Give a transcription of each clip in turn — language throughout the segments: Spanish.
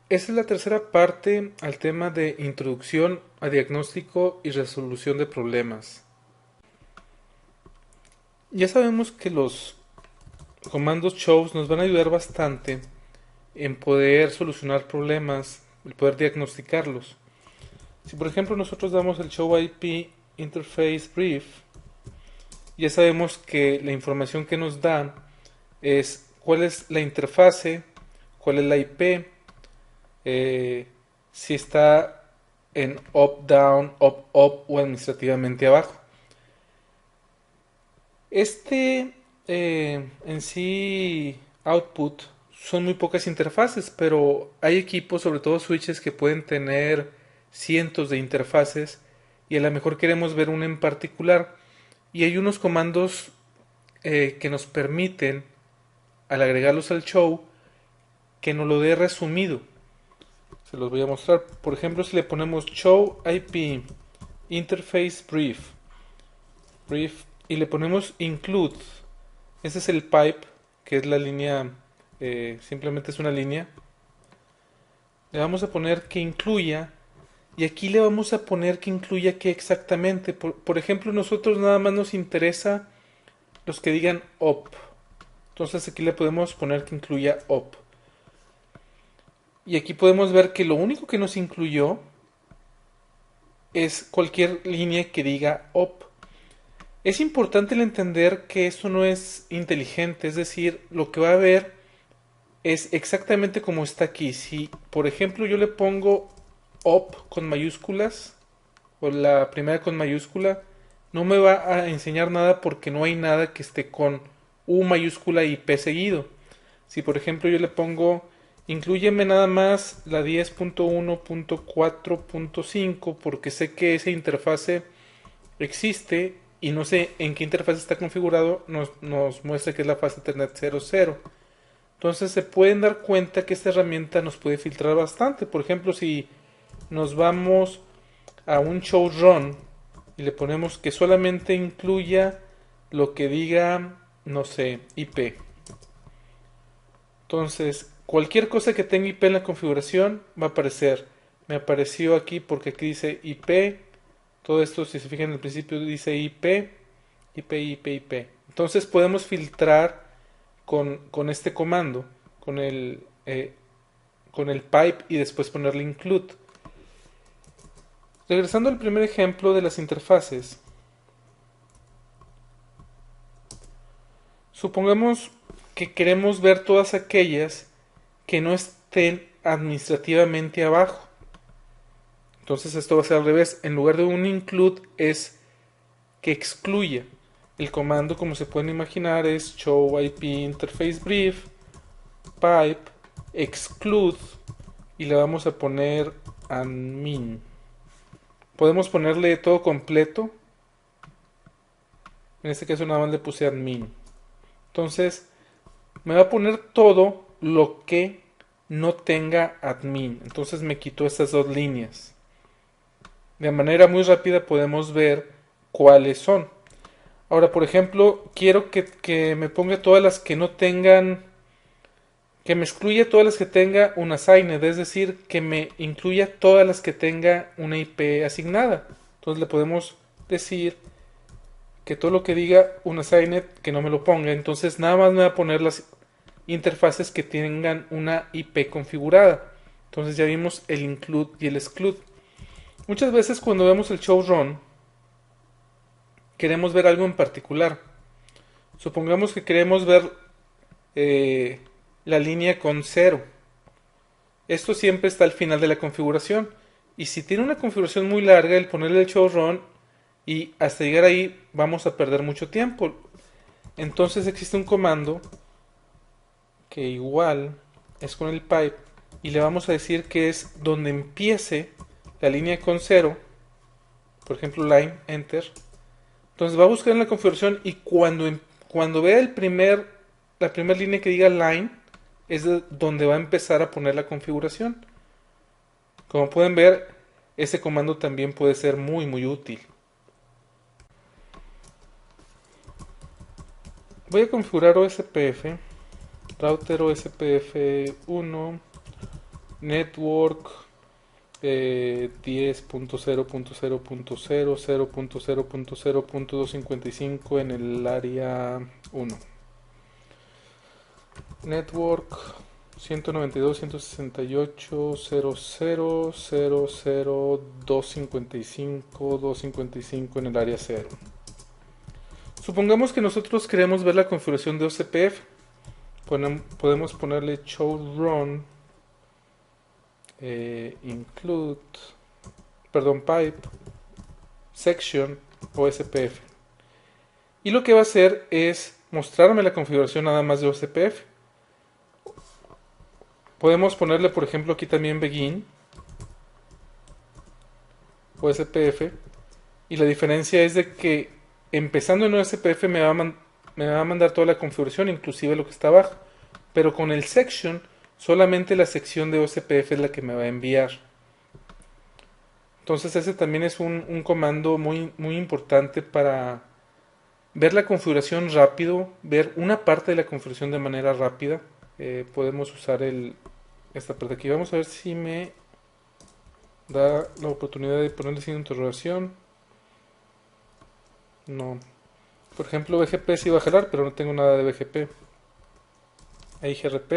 Esa es la tercera parte al tema de introducción a diagnóstico y resolución de problemas. Ya sabemos que los comandos shows nos van a ayudar bastante en poder solucionar problemas, el poder diagnosticarlos. Si por ejemplo nosotros damos el show IP interface brief, ya sabemos que la información que nos da es cuál es la interfase, cuál es la IP, eh, si está en up, down, up, up o administrativamente abajo. Este en sí output son muy pocas interfaces, pero hay equipos, sobre todo switches, que pueden tener cientos de interfaces y a lo mejor queremos ver una en particular. Y hay unos comandos que nos permiten, al agregarlos al show, que nos lo dé resumido. Se los voy a mostrar. Por ejemplo, si le ponemos show IP interface brief y le ponemos include, ese es el pipe, que es la línea, simplemente es una línea. Le vamos a poner que incluya y aquí le vamos a poner que incluya qué exactamente. Por ejemplo, nosotros nada más nos interesa los que digan op. Entonces aquí le podemos poner que incluya op. Y aquí podemos ver que lo único que nos incluyó es cualquier línea que diga op. Es importante el entender que esto no es inteligente, es decir, lo que va a ver es exactamente como está aquí. Si, por ejemplo, yo le pongo op con mayúsculas o la primera con mayúscula, no me va a enseñar nada porque no hay nada que esté con U mayúscula y P seguido. Si, por ejemplo, yo le pongo inclúyeme nada más la 10.1.4.5 porque sé que esa interfase existe y no sé en qué interfaz está configurado, nos muestra que es la fase Ethernet 00. Entonces se pueden dar cuenta que esta herramienta nos puede filtrar bastante. Por ejemplo, si nos vamos a un show run y le ponemos que solamente incluya lo que diga, no sé, IP. Entonces, cualquier cosa que tenga IP en la configuración va a aparecer. Me apareció aquí porque aquí dice IP. Todo esto, si se fijan en el principio, dice IP, IP, IP, IP. Entonces podemos filtrar con este comando, con el pipe y después ponerle include. Regresando al primer ejemplo de las interfaces, supongamos que queremos ver todas aquellas que no estén administrativamente abajo. Entonces esto va a ser al revés. En lugar de un include es que excluya. El comando, como se pueden imaginar, es show IP interface brief pipe exclude y le vamos a poner admin. Podemos ponerle todo completo. En este caso nada más le puse admin. Entonces me va a poner todo lo que no tenga admin. Entonces me quitó estas dos líneas. De manera muy rápida podemos ver cuáles son. Ahora, por ejemplo, quiero que me ponga todas las que no tengan, que me excluya todas las que tenga un assigned, es decir, que me incluya todas las que tenga una IP asignada. Entonces le podemos decir que todo lo que diga un assigned que no me lo ponga. Entonces nada más me va a poner las interfaces que tengan una IP configurada. Entonces ya vimos el include y el exclude. Muchas veces cuando vemos el show run queremos ver algo en particular. Supongamos que queremos ver la línea con 0. Esto siempre está al final de la configuración. Y si tiene una configuración muy larga, el ponerle el show run y hasta llegar ahí vamos a perder mucho tiempo. Entonces existe un comando que igual es con el pipe y le vamos a decir que es donde empiece la línea con 0, por ejemplo line, enter. Entonces va a buscar en la configuración y cuando vea la primera línea que diga line es donde va a empezar a poner la configuración. Como pueden ver, este comando también puede ser muy útil. Voy a configurar OSPF, router OSPF 1, network 10.0.0.0.0 0.0.0.255 en el área 1. Network 192.168.00.00.255 en el área 0. Supongamos que nosotros queremos ver la configuración de OCPF. Podemos ponerle show run include pipe section OSPF, y lo que va a hacer es mostrarme la configuración nada más de OCPF. Podemos ponerle, por ejemplo, aquí también begin OSPF, y la diferencia es de que empezando en OSPF me va a mandar toda la configuración, inclusive lo que está abajo, pero con el section solamente la sección de OSPF es la que me va a enviar. Entonces ese también es un comando muy importante para ver la configuración rápido, ver una parte de la configuración de manera rápida. Podemos usar esta parte aquí. Vamos a ver si me da la oportunidad de ponerle signo de interrogación. No. Por ejemplo, BGP sí va a jalar, pero no tengo nada de BGP. Ahí GRP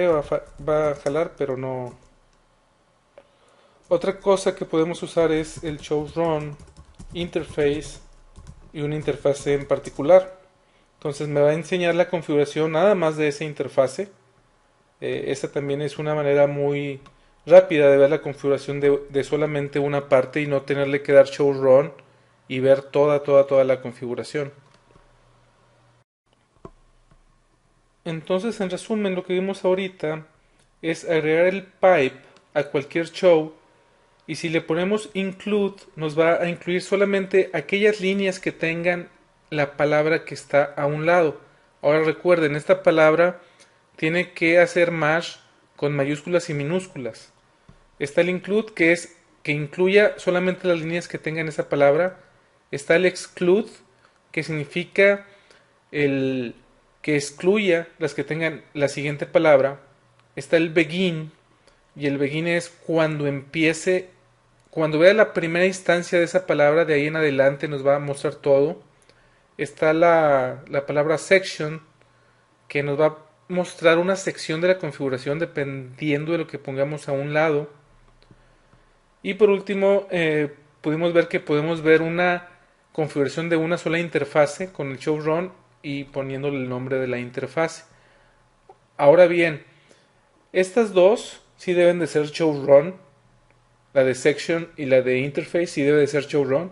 va a jalar, pero no. Otra cosa que podemos usar es el show run interface y una interfase en particular. Entonces me va a enseñar la configuración nada más de esa interfase. Esta también es una manera muy rápida de ver la configuración de solamente una parte y no tenerle que dar show run y ver toda la configuración. Entonces, en resumen, lo que vimos ahorita es agregar el pipe a cualquier show, y si le ponemos include nos va a incluir solamente aquellas líneas que tengan la palabra que está a un lado. Ahora recuerden, esta palabra tiene que hacer match con mayúsculas y minúsculas. Está el include, que es que incluya solamente las líneas que tengan esa palabra. Está el exclude, que significa el que excluya las que tengan la siguiente palabra. Está el begin, y el begin es cuando empiece, cuando vea la primera instancia de esa palabra, de ahí en adelante nos va a mostrar todo. Está la palabra section, que nos va a mostrar una sección de la configuración dependiendo de lo que pongamos a un lado. Y por último, pudimos ver que podemos ver una configuración de una sola interfase con el show run y poniéndole el nombre de la interfase. Ahora bien, estas dos sí deben de ser show run. La de section y la de interface sí debe de ser show run.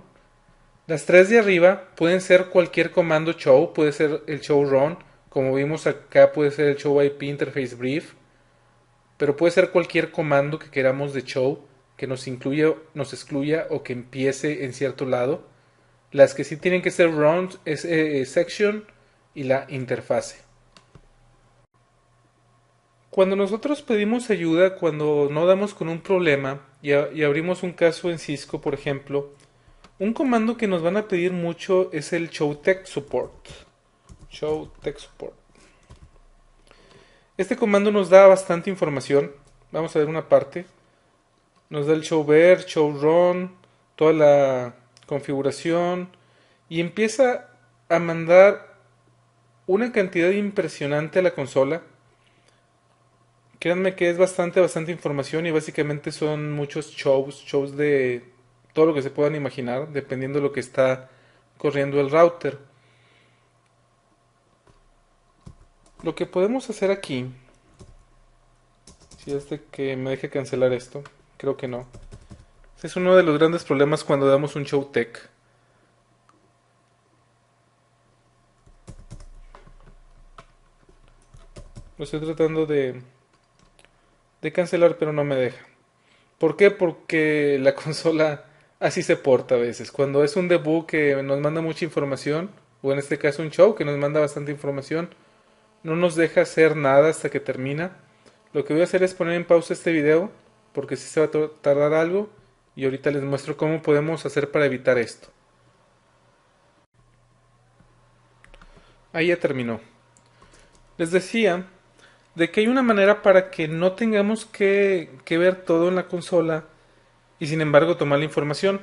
Las tres de arriba pueden ser cualquier comando show, puede ser el show run, como vimos acá puede ser el show IP interface brief, pero puede ser cualquier comando que queramos de show, que nos incluya, nos excluya o que empiece en cierto lado. Las que sí tienen que ser run es section y la interfase. Cuando nosotros pedimos ayuda, cuando no damos con un problema y abrimos un caso en Cisco, por ejemplo, un comando que nos van a pedir mucho es el show tech support. Show tech support. Este comando nos da bastante información. Vamos a ver una parte. Nos da el show ver, show run, toda la configuración, y empieza a mandar una cantidad impresionante a la consola. Créanme que es bastante información, y básicamente son muchos shows de todo lo que se puedan imaginar, dependiendo de lo que está corriendo el router. Lo que podemos hacer aquí, si es de que me deje cancelar esto, creo que no. Es uno de los grandes problemas cuando damos un show tech. Lo estoy tratando de cancelar, pero no me deja. ¿Por qué? Porque la consola así se porta a veces. Cuando es un debug que nos manda mucha información, o en este caso un show que nos manda bastante información, no nos deja hacer nada hasta que termina. Lo que voy a hacer es poner en pausa este video, porque si se va a tardar algo, y ahorita les muestro cómo podemos hacer para evitar esto. Ahí ya terminó. Les decía de que hay una manera para que no tengamos que ver todo en la consola y sin embargo tomar la información.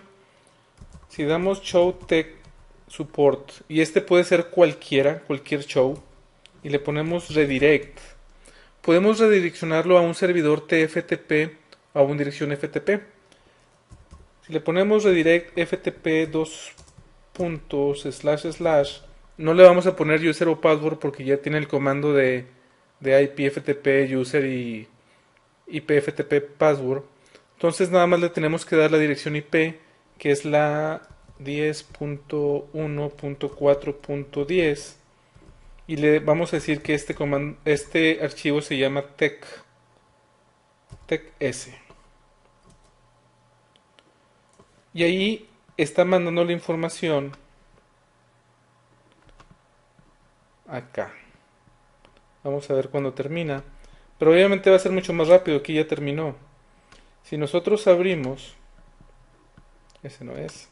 Si damos show tech support, y este puede ser cualquiera, cualquier show, y le ponemos redirect, podemos redireccionarlo a un servidor TFTP o a una dirección FTP. Si le ponemos redirect FTP dos puntos slash slash, no le vamos a poner user o password porque ya tiene el comando de IPFTP user y IPFTP password. Entonces nada más le tenemos que dar la dirección IP, que es la 10.1.4.10, y le vamos a decir que este archivo se llama techs. Y ahí está mandando la información acá. Vamos a ver cuándo termina. Pero obviamente va a ser mucho más rápido. Aquí ya terminó. Si nosotros abrimos... Ese no es.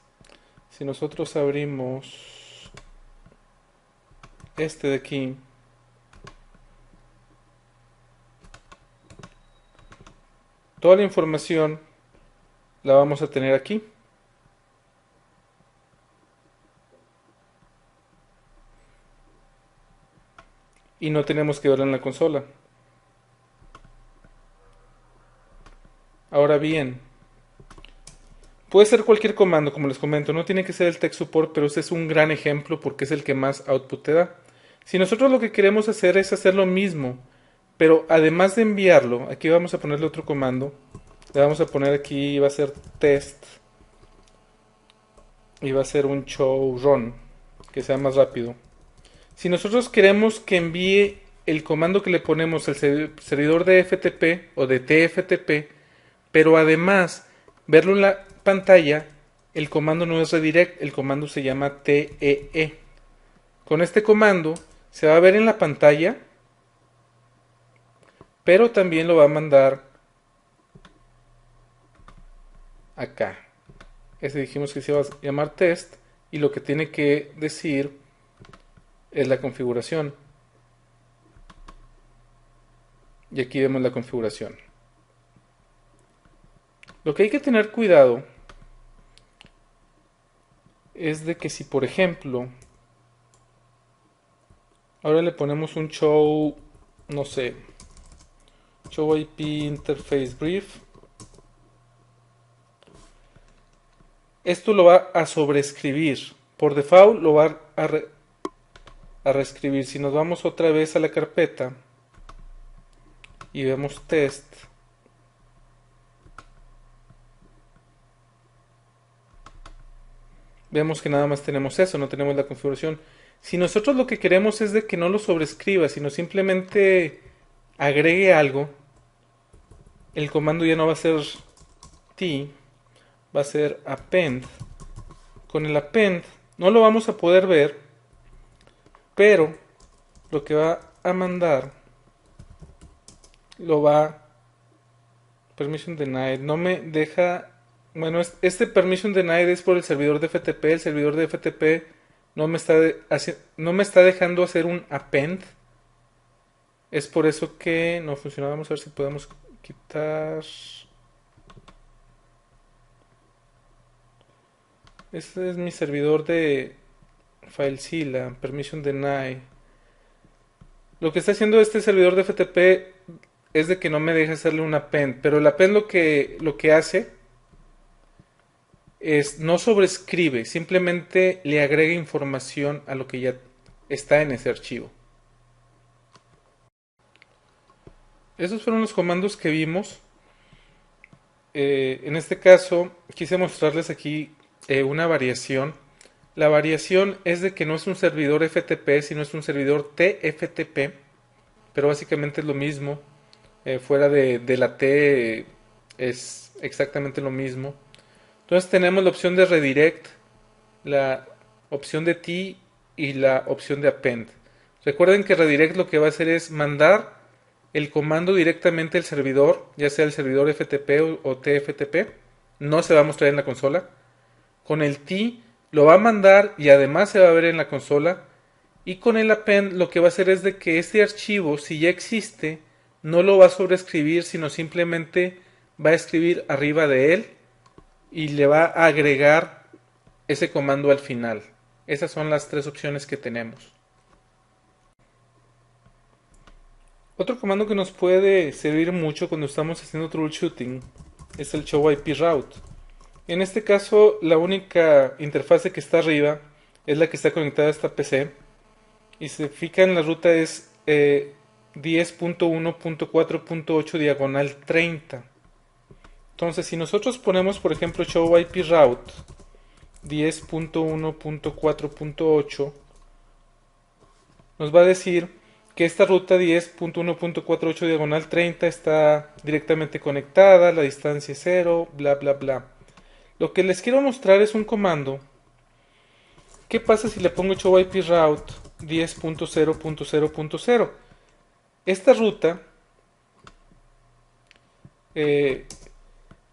Si nosotros abrimos este de aquí, toda la información la vamos a tener aquí. Y no tenemos que verla en la consola. Ahora bien, puede ser cualquier comando, como les comento, no tiene que ser el tech support, pero este es un gran ejemplo porque es el que más output te da. Si nosotros lo que queremos hacer es hacer lo mismo, pero además de enviarlo, aquí vamos a ponerle otro comando, le vamos a poner aquí, va a ser test, y va a ser un show run, que sea más rápido. Si nosotros queremos que envíe el comando que le ponemos al servidor de FTP o de TFTP, pero además verlo en la pantalla, el comando no es redirect, el comando se llama TEE. Con este comando se va a ver en la pantalla, pero también lo va a mandar acá. Ese dijimos que se va a llamar test y lo que tiene que decir es la configuración. Y aquí vemos la configuración. Lo que hay que tener cuidado es de que si por ejemplo ahora le ponemos un show, no sé, show IP interface brief, esto lo va a sobreescribir. Por default lo va a reescribir. Si nos vamos otra vez a la carpeta y vemos test, vemos que nada más tenemos eso, no tenemos la configuración. Si nosotros lo que queremos es de que no lo sobrescriba, sino simplemente agregue algo, el comando ya no va a ser t, va a ser append. Con el append no lo vamos a poder ver, pero lo que va a mandar lo va permission denied, no me deja. Bueno, este permission denied es por el servidor de FTP. El servidor de FTP no me está dejando hacer un append. Es por eso que no funciona. Vamos a ver si podemos quitar. Este es mi servidor de FileZilla, permission deny. Lo que está haciendo este servidor de FTP es de que no me deja hacerle un append, pero el append lo que hace es no sobrescribe, simplemente le agrega información a lo que ya está en ese archivo. Esos fueron los comandos que vimos. En este caso quise mostrarles aquí una variación. La variación es de que no es un servidor FTP, sino es un servidor TFTP, pero básicamente es lo mismo. Fuera de la T es exactamente lo mismo. Entonces tenemos la opción de redirect, la opción de T y la opción de append. Recuerden que redirect lo que va a hacer es mandar el comando directamente al servidor, ya sea el servidor FTP o TFTP. No se va a mostrar en la consola. Con el T lo va a mandar y además se va a ver en la consola. Y con el append lo que va a hacer es de que este archivo, si ya existe, no lo va a sobreescribir, sino simplemente va a escribir arriba de él y le va a agregar ese comando al final. Esas son las tres opciones que tenemos. Otro comando que nos puede servir mucho cuando estamos haciendo troubleshooting es el show IP route. En este caso, la única interfase que está arriba es la que está conectada a esta PC. Y si se fijan, la ruta es 10.1.4.8 diagonal 30. Entonces, si nosotros ponemos, por ejemplo, show IP route 10.1.4.8, nos va a decir que esta ruta 10.1.48 diagonal 30 está directamente conectada, la distancia es 0, bla bla bla. Lo que les quiero mostrar es un comando. ¿Qué pasa si le pongo show IP route 10.0.0.0? Esta ruta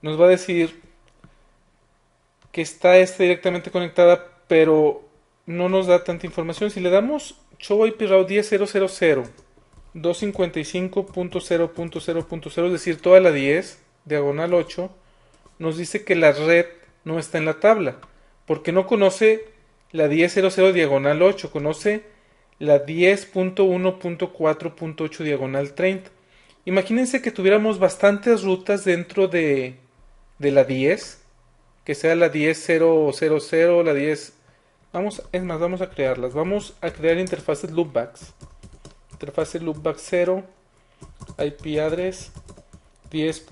nos va a decir que está directamente conectada, pero no nos da tanta información. Si le damos show IP route 10.0.0.0 255.0.0.0, es decir, toda la 10, diagonal 8, nos dice que la red no está en la tabla, porque no conoce la 10.0.0 diagonal 8, conoce la 10.1.4.8 diagonal 30. Imagínense que tuviéramos bastantes rutas dentro de la 10, que sea la 10.0.0.0, la 10... vamos a crearlas. Vamos a crear interfaces loopbacks. Interfase loopback 0, IP address 10.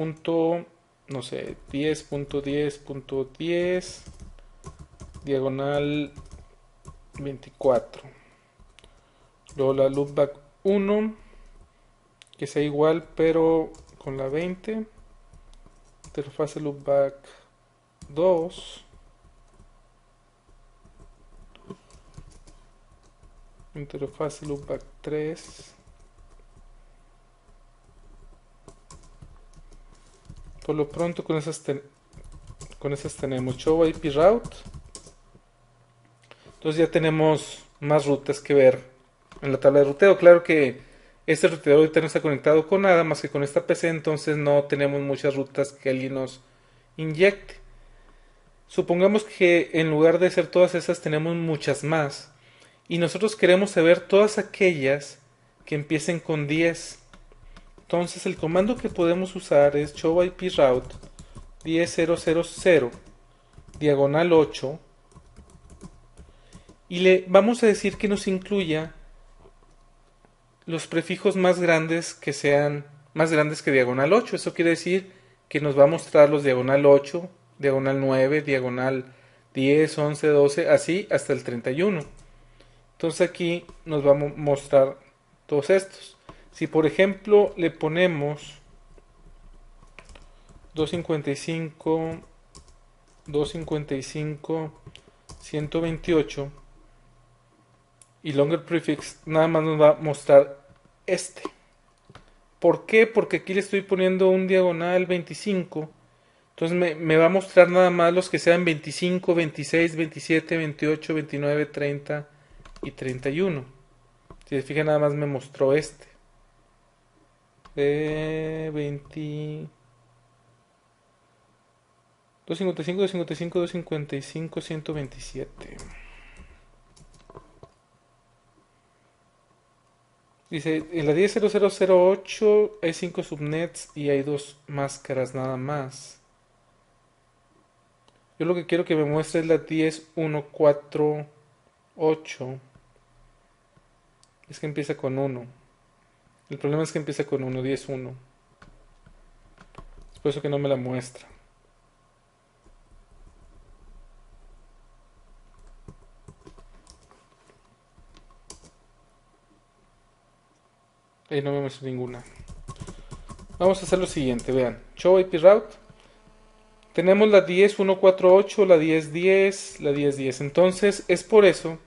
No sé, 10.10.10 diagonal 24. Luego la loopback 1, que sea igual pero con la 20. Interfase loopback 2. Interfase loopback 3. Por lo pronto con esas tenemos show IP route. Entonces ya tenemos más rutas que ver en la tabla de ruteo. Claro que este ruteador ahorita no está conectado con nada más que con esta PC, entonces no tenemos muchas rutas que alguien nos inyecte. Supongamos que en lugar de ser todas esas tenemos muchas más. Y nosotros queremos saber todas aquellas que empiecen con 10. Entonces el comando que podemos usar es show IP route 10.0.0.0 diagonal 8 y le vamos a decir que nos incluya los prefijos más grandes que sean más grandes que diagonal 8. Eso quiere decir que nos va a mostrar los diagonal 8, diagonal 9, diagonal 10, 11, 12, así hasta el 31. Entonces aquí nos va a mostrar todos estos. Si por ejemplo le ponemos 255, 128 y longer prefix, nada más nos va a mostrar este. ¿Por qué? Porque aquí le estoy poniendo un diagonal 25. Entonces me va a mostrar nada más los que sean 25, 26, 27, 28, 29, 30 y 31. Si se fijan, nada más me mostró este. 20... 255, 255, 255, 127. Dice, en la 10.0.0.0.8 hay 5 subnets y hay 2 máscaras nada más. Yo lo que quiero que me muestre es la 10.1.4.8. Es que empieza con 1. El problema es que empieza con 1, 10.1. Es por eso que no me la muestra. Ahí no me muestra ninguna. Vamos a hacer lo siguiente, vean. Show IP route. Tenemos la 10.1.4.8, la 10.10, la 10.10. Entonces es por eso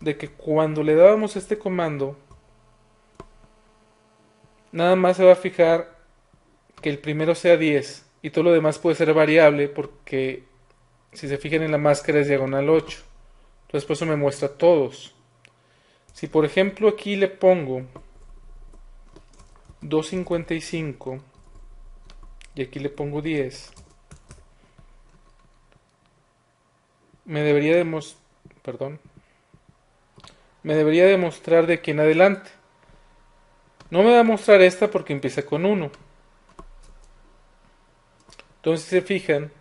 de que cuando le dábamos este comando, nada más se va a fijar que el primero sea 10 y todo lo demás puede ser variable porque si se fijan en la máscara es diagonal 8. Entonces por eso me muestra todos. Si por ejemplo aquí le pongo 255 y aquí le pongo 10, me debería demostrar de aquí en adelante. No me va a mostrar esta porque empieza con 1. Entonces, si se fijan,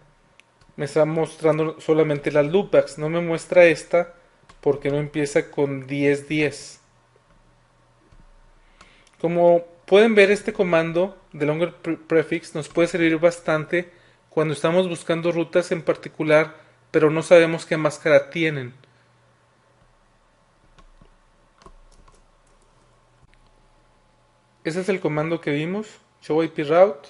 me está mostrando solamente las loopbacks. No me muestra esta porque no empieza con 1010. Como pueden ver, este comando de longer prefix nos puede servir bastante cuando estamos buscando rutas en particular, pero no sabemos qué máscara tienen. Ese es el comando que vimos, show IP route,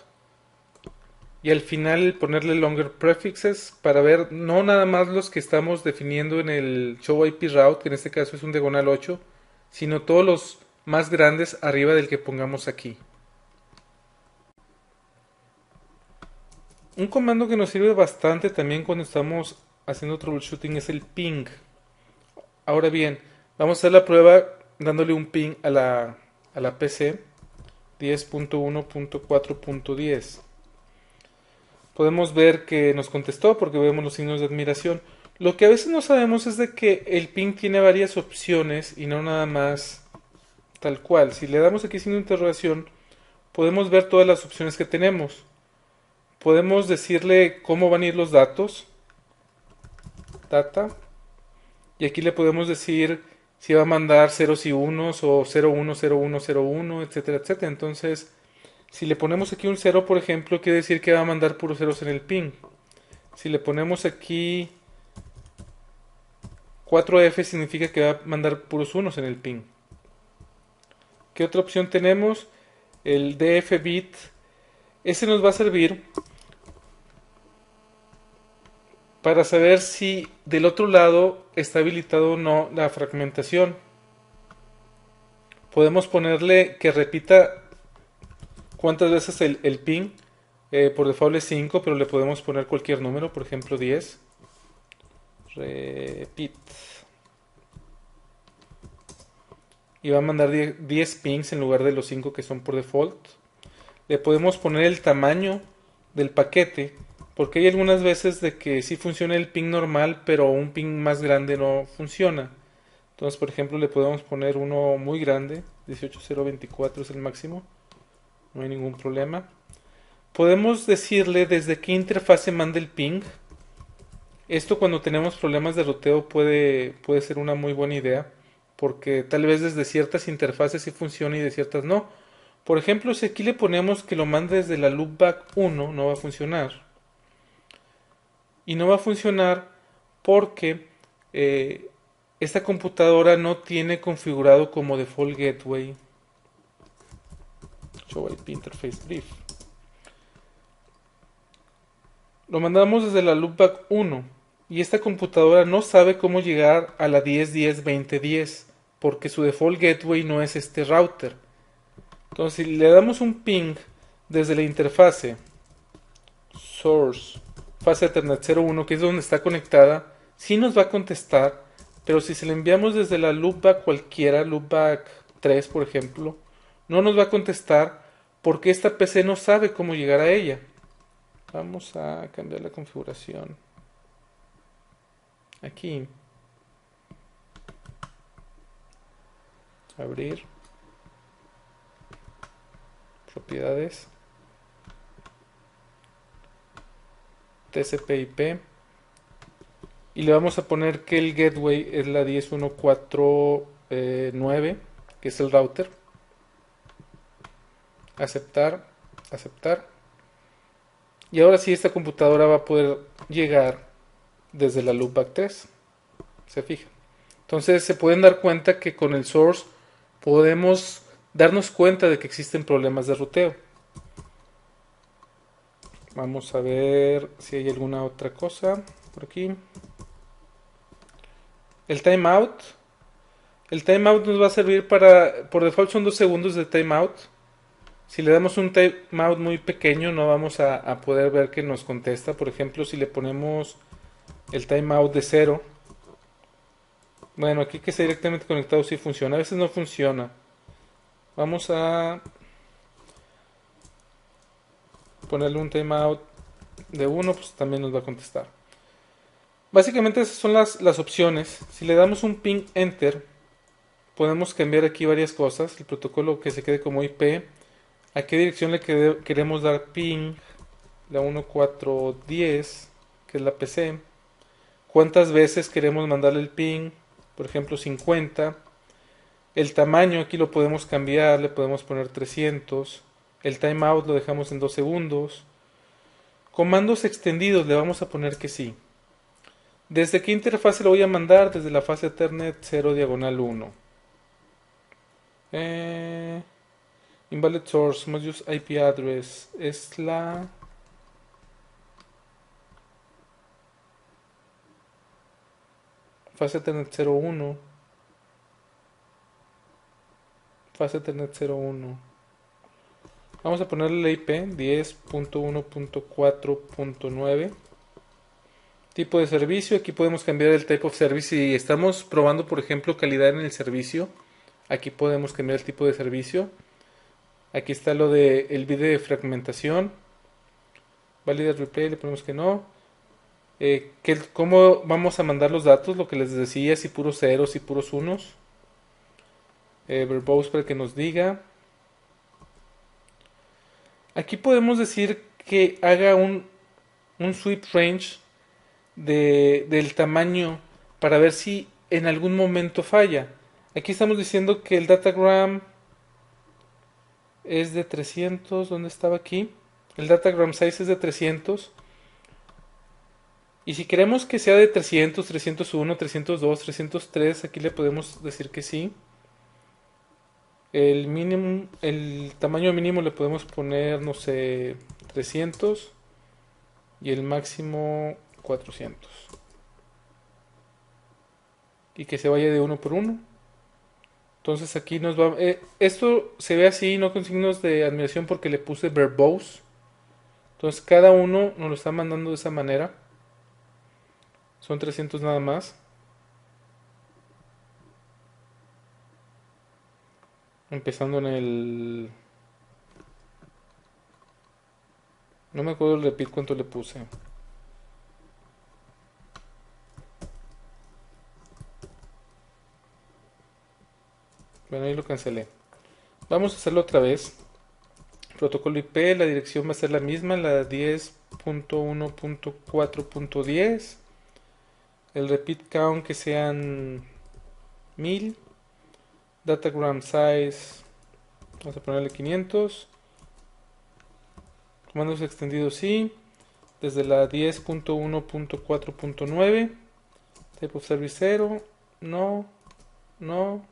y al final ponerle longer prefixes para ver no nada más los que estamos definiendo en el show IP route, que en este caso es un diagonal 8, sino todos los más grandes arriba del que pongamos aquí. Un comando que nos sirve bastante también cuando estamos haciendo troubleshooting es el ping. Ahora bien, vamos a hacer la prueba dándole un ping a la PC 10.1.4.10. Podemos ver que nos contestó porque vemos los signos de admiración. Lo que a veces no sabemos es de que el ping tiene varias opciones y no nada más tal cual. Si le damos aquí signo de interrogación, podemos ver todas las opciones que tenemos. Podemos decirle cómo van a ir los datos, data, y aquí le podemos decir si va a mandar ceros y unos o 010101, etcétera, etcétera. Entonces, si le ponemos aquí un 0, por ejemplo, quiere decir que va a mandar puros ceros en el ping. Si le ponemos aquí 4F, significa que va a mandar puros unos en el ping. ¿Qué otra opción tenemos? El DF bit. Ese nos va a servir para saber si del otro lado está habilitado o no la fragmentación. Podemos ponerle que repita cuántas veces el ping. Por default es 5, pero le podemos poner cualquier número, por ejemplo 10. Repeat. Y va a mandar 10 pings en lugar de los 5 que son por default. Le podemos poner el tamaño del paquete, porque hay algunas veces de que sí funciona el ping normal, pero un ping más grande no funciona. Entonces, por ejemplo, le podemos poner uno muy grande, 18024 es el máximo, no hay ningún problema. Podemos decirle desde qué interfase manda el ping. Esto cuando tenemos problemas de ruteo puede ser una muy buena idea, porque tal vez desde ciertas interfaces sí funciona y de ciertas no. Por ejemplo, si aquí le ponemos que lo mande desde la loopback 1, no va a funcionar. Y no va a funcionar porque esta computadora no tiene configurado como default gateway show IP interface brief. Lo mandamos desde la loopback 1 y esta computadora no sabe cómo llegar a la 10.10.20.10 porque su default gateway no es este router. Entonces, si le damos un ping desde la interfase source fase Ethernet 01, que es donde está conectada, sí nos va a contestar, pero si se le enviamos desde la loopback cualquiera, loopback 3 por ejemplo, no nos va a contestar porque esta PC no sabe cómo llegar a ella. Vamos a cambiar la configuración. Aquí. Abrir. Propiedades. TCP/IP. Y le vamos a poner que el gateway es la 10.1.4.9, que es el router. Aceptar. Aceptar. Y ahora sí esta computadora va a poder llegar desde la loopback 3. Se fijan. Entonces se pueden dar cuenta que con el source podemos darnos cuenta de que existen problemas de ruteo. Vamos a ver si hay alguna otra cosa por aquí. El timeout. El timeout nos va a servir para, por default son 2 segundos de timeout. Si le damos un timeout muy pequeño no vamos a poder ver que nos contesta. Por ejemplo, si le ponemos el timeout de 0. Bueno, aquí que está directamente conectado sí funciona. A veces no funciona. Vamos a ponerle un timeout de 1, pues también nos va a contestar. Básicamente esas son las opciones. Si le damos un ping enter, podemos cambiar aquí varias cosas. El protocolo que se quede como IP, a qué dirección le queremos dar ping, la 1410, que es la PC, cuántas veces queremos mandarle el ping, por ejemplo 50. El tamaño aquí lo podemos cambiar, le podemos poner 300. El timeout lo dejamos en 2 segundos. Comandos extendidos le vamos a poner que sí. ¿Desde qué interfase lo voy a mandar? Desde la fase Ethernet 0/1. Invalid source, must use IP address. Es la... fase Ethernet 01. Fase Ethernet 01. Vamos a ponerle la IP 10.1.4.9. Tipo de servicio, aquí podemos cambiar el type of service. Si estamos probando, por ejemplo, calidad en el servicio, aquí podemos cambiar el tipo de servicio. Aquí está lo de el bit de fragmentación. Validate replay, le ponemos que no. ¿Cómo vamos a mandar los datos? Lo que les decía, si puros ceros y puros unos. Verbose para que nos diga. Aquí podemos decir que haga un sweep range del tamaño para ver si en algún momento falla. Aquí estamos diciendo que el datagram es de 300. ¿Dónde estaba aquí? El datagram size es de 300. Y si queremos que sea de 300, 301, 302, 303, aquí le podemos decir que sí. El tamaño mínimo le podemos poner, no sé, 300 y el máximo 400. Y que se vaya de uno por uno. Entonces aquí nos va... esto se ve así, no con signos de admiración porque le puse verbose. Entonces cada uno nos lo está mandando de esa manera. Son 300 nada más. Empezando en el... no me acuerdo el repeat cuánto le puse. Bueno, ahí lo cancelé. Vamos a hacerlo otra vez. Protocolo IP, la dirección va a ser la misma, la 10.1.4.10. El repeat count que sean 1000. Datagram size, vamos a ponerle 500. Comandos extendidos sí. Desde la 10.1.4.9. Type of service 0. No. No.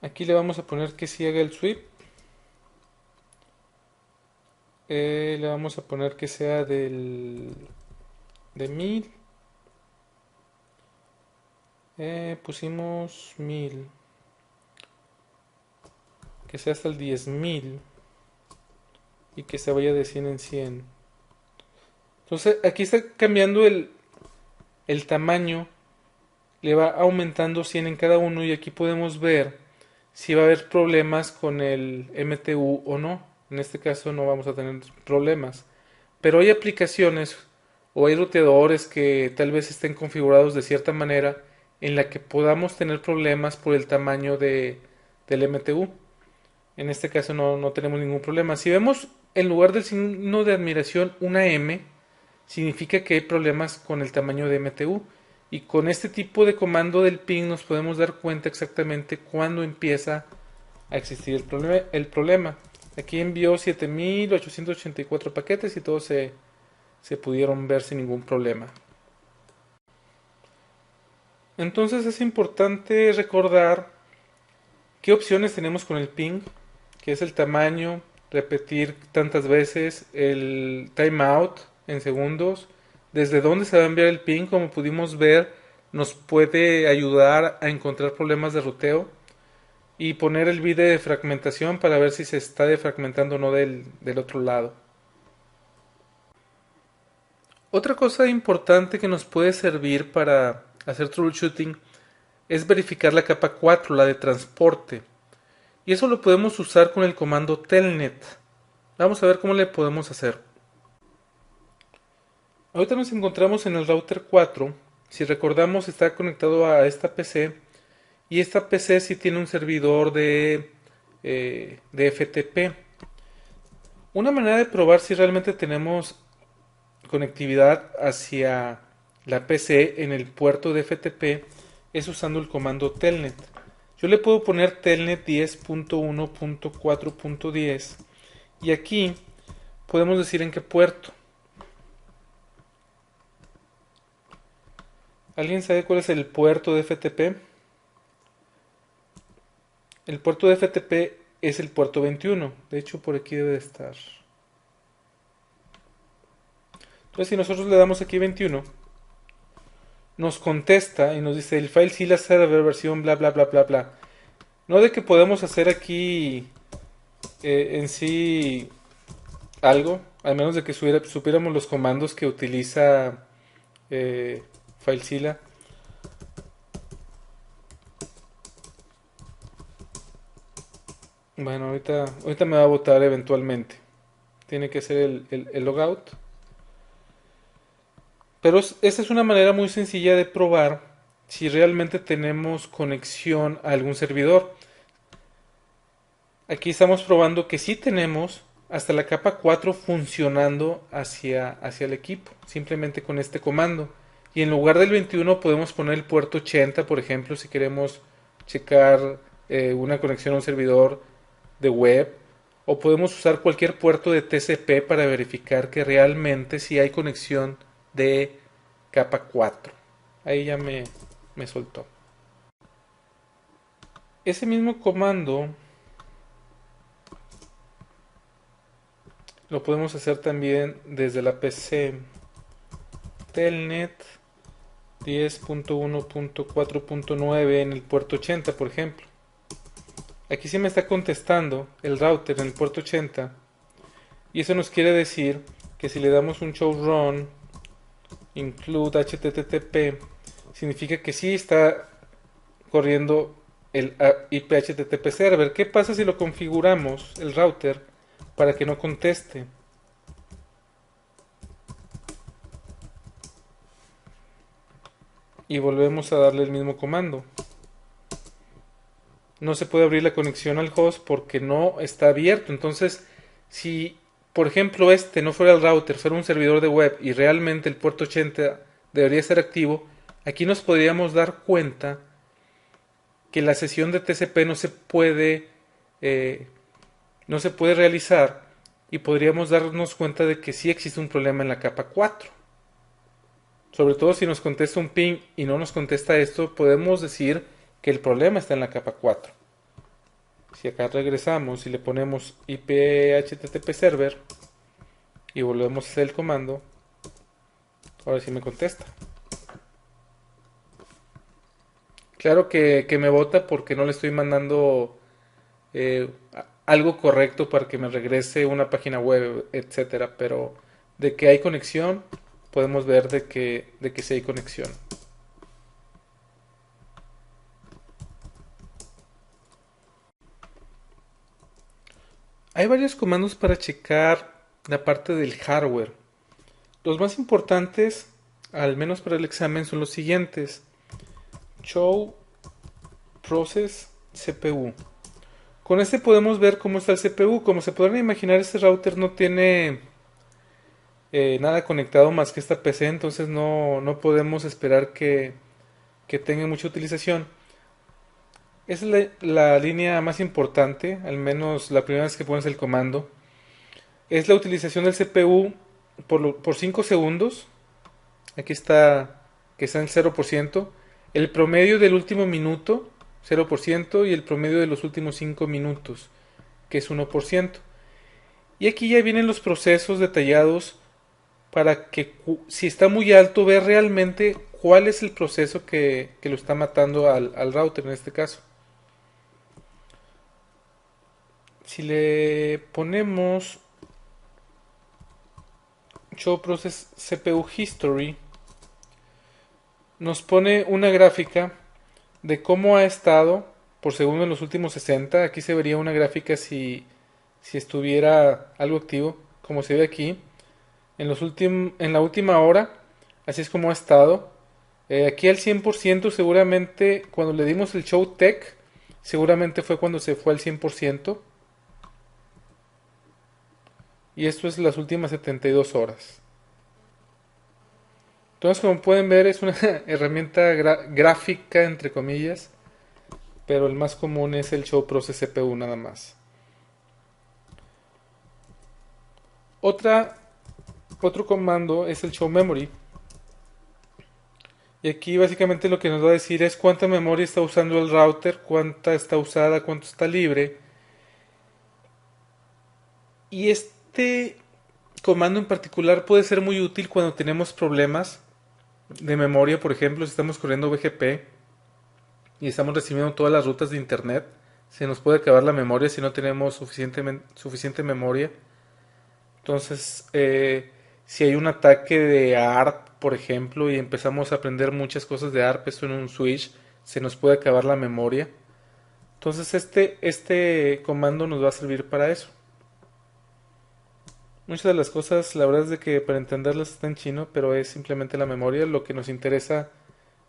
Aquí le vamos a poner que sí haga el sweep. Le vamos a poner que sea de 1000. Pusimos 1000. Que sea hasta el 10.000. Y que se vaya de 100 en 100. Entonces aquí está cambiando el tamaño. Le va aumentando 100 en cada uno. Y aquí podemos ver si va a haber problemas con el MTU o no. En este caso no vamos a tener problemas. Pero hay aplicaciones o hay ruteadores que tal vez estén configurados de cierta manera en la que podamos tener problemas por el tamaño del MTU. En este caso no tenemos ningún problema. Si vemos en lugar del signo de admiración una M, significa que hay problemas con el tamaño de MTU. Y con este tipo de comando del ping nos podemos dar cuenta exactamente cuándo empieza a existir el problema. Aquí envió 7884 paquetes y todos se pudieron ver sin ningún problema. Entonces es importante recordar qué opciones tenemos con el ping, que es el tamaño, repetir tantas veces, el timeout en segundos, desde dónde se va a enviar el ping, como pudimos ver, nos puede ayudar a encontrar problemas de ruteo y poner el bit de fragmentación para ver si se está defragmentando o no del otro lado. Otra cosa importante que nos puede servir para hacer troubleshooting es verificar la capa 4, la de transporte. Y eso lo podemos usar con el comando telnet. Vamos a ver cómo le podemos hacer. Ahorita nos encontramos en el router 4. Si recordamos, está conectado a esta PC. Y esta PC sí tiene un servidor de FTP. Una manera de probar si realmente tenemos conectividad hacia la PC en el puerto de FTP es usando el comando telnet. Yo le puedo poner telnet 10.1.4.10 y aquí podemos decir en qué puerto. ¿Alguien sabe cuál es el puerto de FTP? El puerto de FTP es el puerto 21. De hecho, por aquí debe de estar. Entonces, si nosotros le damos aquí 21, nos contesta y nos dice el FileZilla server versión bla bla bla bla bla. No de que podemos hacer aquí en sí algo, al menos de que supiéramos los comandos que utiliza FileZilla. Bueno, ahorita me va a botar eventualmente. Tiene que ser el logout. Pero esa es una manera muy sencilla de probar si realmente tenemos conexión a algún servidor. Aquí estamos probando que sí tenemos hasta la capa 4 funcionando hacia el equipo, simplemente con este comando. Y en lugar del 21 podemos poner el puerto 80, por ejemplo, si queremos checar una conexión a un servidor de web. O podemos usar cualquier puerto de TCP para verificar que realmente sí hay conexión de capa 4. Ahí ya me soltó. Ese mismo comando lo podemos hacer también desde la PC. Telnet 10.1.4.9 en el puerto 80, por ejemplo. Aquí sí me está contestando el router en el puerto 80. Y eso nos quiere decir que si le damos un show run include http, significa que sí está corriendo el IP HTTP server. ¿Qué pasa si lo configuramos el router para que no conteste? Y volvemos a darle el mismo comando. No se puede abrir la conexión al host porque no está abierto. Entonces, si por ejemplo este no fuera el router, fuera un servidor de web y realmente el puerto 80 debería ser activo, aquí nos podríamos dar cuenta que la sesión de TCP no se puede realizar y podríamos darnos cuenta de que sí existe un problema en la capa 4. Sobre todo si nos contesta un ping y no nos contesta esto, podemos decir que el problema está en la capa 4. Si acá regresamos y le ponemos IP HTTP server y volvemos a hacer el comando, ahora sí me contesta. Claro que me bota porque no le estoy mandando algo correcto para que me regrese una página web, etcétera, pero de que hay conexión, podemos ver de que sí hay conexión. Hay varios comandos para checar la parte del hardware. Los más importantes, al menos para el examen, son los siguientes: show process CPU. Con este podemos ver cómo está el CPU. Como se podrán imaginar, este router no tiene nada conectado más que esta PC, entonces no podemos esperar que tenga mucha utilización. Esa es la línea más importante, al menos la primera vez que pones el comando. Es la utilización del CPU por 5 segundos. Aquí está que está en 0%. El promedio del último minuto, 0%. Y el promedio de los últimos 5 minutos, que es 1%. Y aquí ya vienen los procesos detallados para que si está muy alto, ver realmente cuál es el proceso que lo está matando al router en este caso. Si le ponemos Show Process CPU History, nos pone una gráfica de cómo ha estado por segundo en los últimos 60. Aquí se vería una gráfica si estuviera algo activo, como se ve aquí. En la última hora, así es como ha estado. Aquí al 100% seguramente cuando le dimos el show tech, seguramente fue cuando se fue al 100%. Y esto es las últimas 72 horas. Entonces, como pueden ver, es una herramienta gráfica, entre comillas, pero el más común es el Show Process CPU nada más. Otro comando es el Show Memory. Y aquí básicamente lo que nos va a decir es cuánta memoria está usando el router, cuánta está usada, cuánto está libre. Y este comando en particular puede ser muy útil cuando tenemos problemas de memoria, por ejemplo, si estamos corriendo BGP y estamos recibiendo todas las rutas de internet, se nos puede acabar la memoria si no tenemos suficiente memoria. Entonces, si hay un ataque de ARP, por ejemplo, y empezamos a aprender muchas cosas de ARP, esto en un switch, se nos puede acabar la memoria. Entonces, este comando nos va a servir para eso. Muchas de las cosas, la verdad es de que para entenderlas está en chino, pero es simplemente la memoria. Lo que nos interesa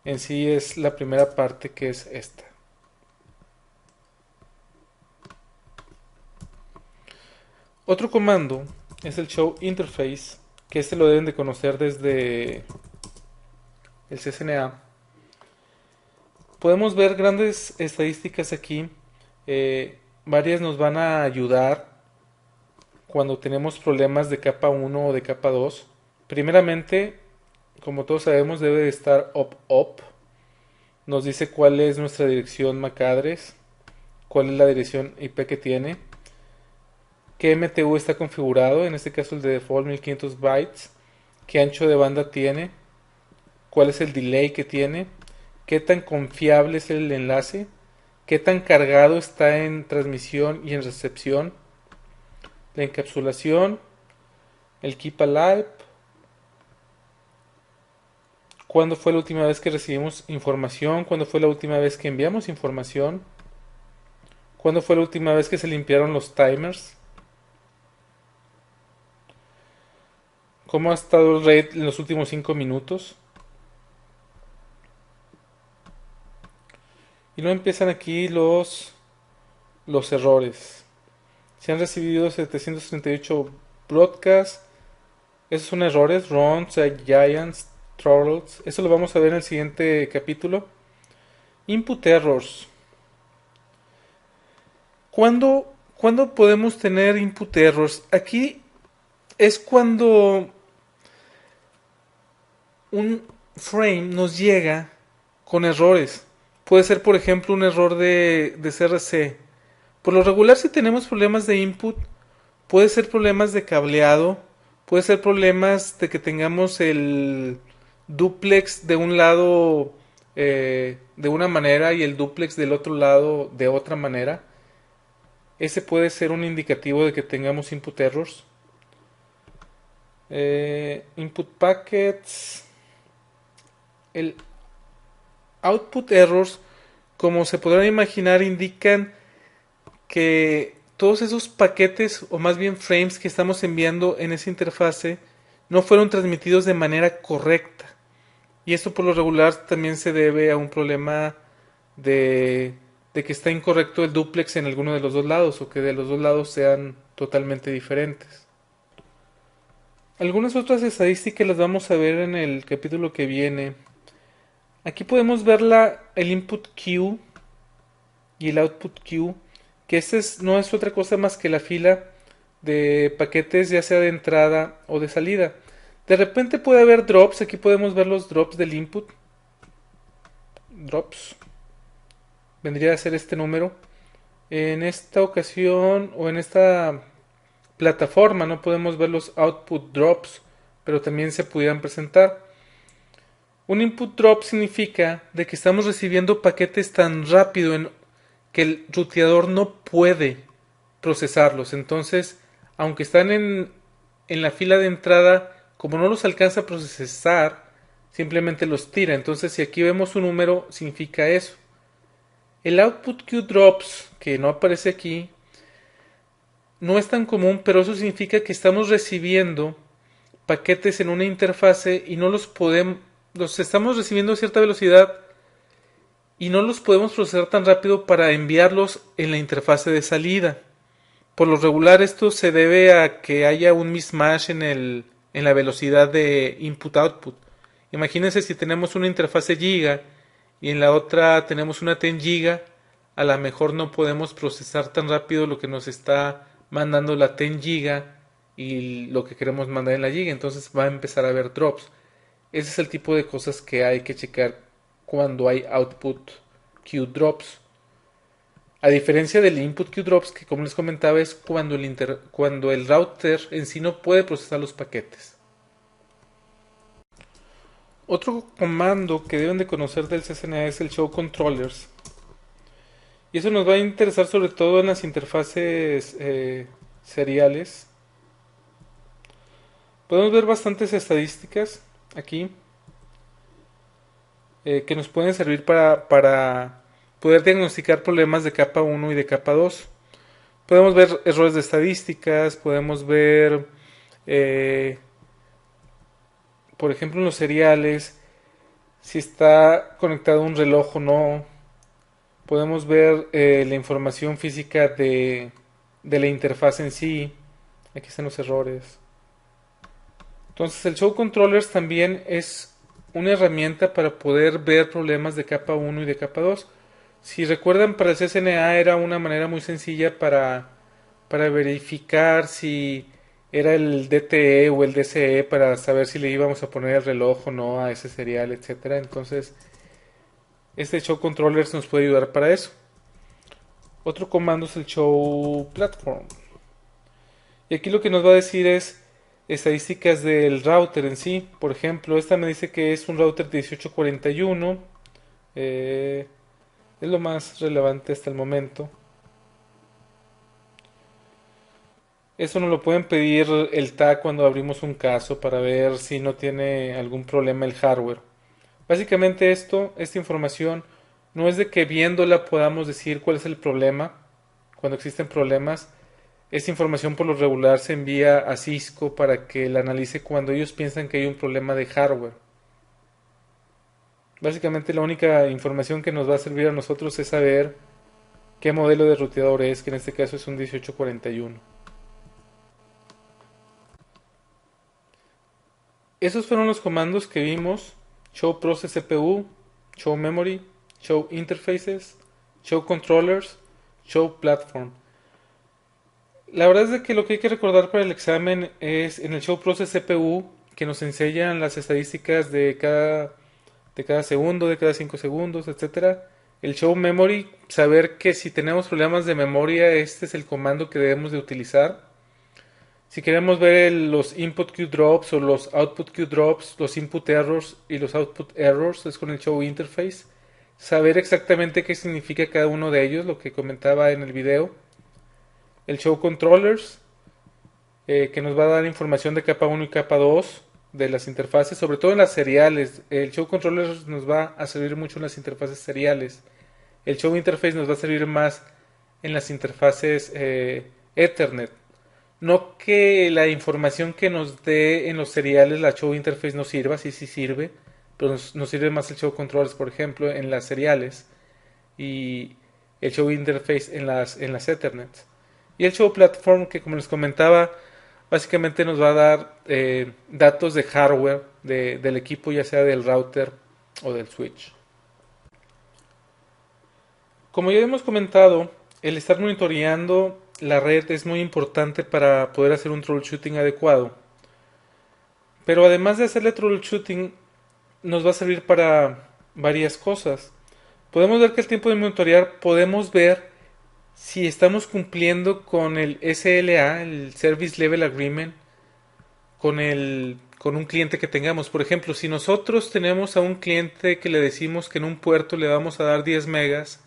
en sí es la primera parte, que es esta. Otro comando es el show interface, que este lo deben de conocer desde el CCNA. Podemos ver grandes estadísticas aquí. Varias nos van a ayudar cuando tenemos problemas de capa 1 o de capa 2. Primeramente, como todos sabemos, debe de estar op. Nos dice cuál es nuestra dirección MAC address, cuál es la dirección IP que tiene, qué MTU está configurado, en este caso el de default 1500 bytes, qué ancho de banda tiene, cuál es el delay que tiene, qué tan confiable es el enlace, qué tan cargado está en transmisión y en recepción, la encapsulación, el keep alive, cuándo fue la última vez que recibimos información, cuándo fue la última vez que enviamos información, cuándo fue la última vez que se limpiaron los timers, cómo ha estado el rate en los últimos 5 minutos. Y luego empiezan aquí los errores. Se han recibido 738 broadcasts. Esos son errores, runs, giants, throttles. Eso lo vamos a ver en el siguiente capítulo. Input errors. ¿Cuándo podemos tener input errors? Aquí es cuando un frame nos llega con errores. Puede ser, por ejemplo, un error de CRC. Por lo regular, si tenemos problemas de input, puede ser problemas de cableado, puede ser problemas de que tengamos el duplex de un lado de una manera y el duplex del otro lado de otra manera. Ese puede ser un indicativo de que tengamos input errors. Input packets. El output errors, como se podrán imaginar, indican que todos esos paquetes o más bien frames que estamos enviando en esa interfase no fueron transmitidos de manera correcta. Y esto por lo regular también se debe a un problema de que está incorrecto el duplex en alguno de los dos lados o que de los dos lados sean totalmente diferentes. Algunas otras estadísticas las vamos a ver en el capítulo que viene. Aquí podemos ver el input queue y el output queue, que no es otra cosa más que la fila de paquetes, ya sea de entrada o de salida. De repente puede haber drops. Aquí podemos ver los drops del input. Drops vendría a ser este número. En esta ocasión o en esta plataforma no podemos ver los output drops, pero también se pudieran presentar. Un input drop significa de que estamos recibiendo paquetes tan rápido que el ruteador no puede procesarlos. Entonces, aunque están en la fila de entrada, como no los alcanza a procesar, simplemente los tira. Entonces, si aquí vemos un número, significa eso. El output queue drops, que no aparece aquí, no es tan común, pero eso significa que estamos recibiendo paquetes en una interfase y no los estamos recibiendo a cierta velocidad y no los podemos procesar tan rápido para enviarlos en la interfase de salida. Por lo regular esto se debe a que haya un mismatch en la velocidad de input-output. Imagínense si tenemos una interfase giga y en la otra tenemos una 10 giga, a lo mejor no podemos procesar tan rápido lo que nos está mandando la 10 giga y lo que queremos mandar en la giga, entonces va a empezar a haber drops. Ese es el tipo de cosas que hay que checar cuando hay output queue drops. A diferencia del input queue drops, que como les comentaba es cuando el router en sí no puede procesar los paquetes. Otro comando que deben de conocer del CCNA es el show controllers. Y eso nos va a interesar sobre todo en las interfaces seriales. Podemos ver bastantes estadísticas aquí que nos pueden servir para poder diagnosticar problemas de capa 1 y de capa 2. Podemos ver errores de estadísticas, podemos ver, eh, por ejemplo, en los seriales, si está conectado un reloj o no. Podemos ver la información física de la interfaz en sí. Aquí están los errores. Entonces el Show Controllers también es una herramienta para poder ver problemas de capa 1 y de capa 2. Si recuerdan, para el CCNA era una manera muy sencilla para verificar si era el DTE o el DCE para saber si le íbamos a poner el reloj o no a ese serial, etcétera. Entonces, este Show Controllers nos puede ayudar para eso. Otro comando es el Show Platform. Y aquí lo que nos va a decir es estadísticas del router en sí. Por ejemplo, esta me dice que es un router 1841. Es lo más relevante hasta el momento. Eso nos lo pueden pedir el tag cuando abrimos un caso para ver si no tiene algún problema el hardware. Básicamente esta información no es de que viéndola podamos decir cuál es el problema cuando existen problemas. Esta información por lo regular se envía a Cisco para que la analice cuando ellos piensan que hay un problema de hardware. Básicamente la única información que nos va a servir a nosotros es saber qué modelo de ruteador es, que en este caso es un 1841. Esos fueron los comandos que vimos: show process CPU, show memory, show interfaces, show controllers, show platform. La verdad es de que lo que hay que recordar para el examen es en el show process CPU que nos enseñan las estadísticas de cada segundo, de cada 5 segundos, etcétera. El show memory, saber que si tenemos problemas de memoria, este es el comando que debemos de utilizar. Si queremos ver los input queue drops o los output queue drops, los input errors y los output errors, es con el show interface. Saber exactamente qué significa cada uno de ellos, lo que comentaba en el video. El show controllers, que nos va a dar información de capa 1 y capa 2 de las interfaces, sobre todo en las seriales. El show controllers nos va a servir mucho en las interfaces seriales. El show interface nos va a servir más en las interfaces Ethernet. No que la información que nos dé en los seriales la show interface no sirva, sí sirve, pero nos sirve más el show controllers, por ejemplo, en las seriales y el show interface en las Ethernet. Y el show platform, que como les comentaba, básicamente nos va a dar datos de hardware del equipo, ya sea del router o del switch. Como ya hemos comentado, el estar monitoreando la red es muy importante para poder hacer un troubleshooting adecuado. Pero además de hacerle troubleshooting, nos va a servir para varias cosas. Podemos ver que el tiempo de monitorear, podemos ver si estamos cumpliendo con el SLA, el Service Level Agreement, con un cliente que tengamos. Por ejemplo, si nosotros tenemos a un cliente que le decimos que en un puerto le vamos a dar 10 megas,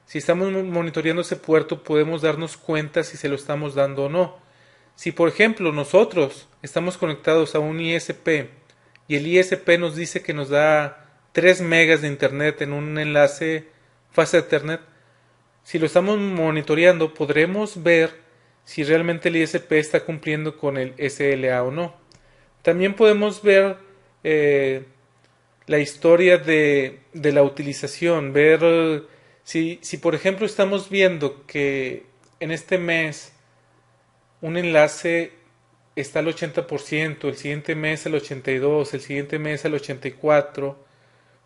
si estamos monitoreando ese puerto podemos darnos cuenta si se lo estamos dando o no. Si por ejemplo nosotros estamos conectados a un ISP y el ISP nos dice que nos da 3 megas de internet en un enlace fast Ethernet, Si lo estamos monitoreando, podremos ver si realmente el ISP está cumpliendo con el SLA o no. También podemos ver la historia de la utilización, ver si por ejemplo estamos viendo que en este mes un enlace está al 80%, el siguiente mes al 82%, el siguiente mes al 84%,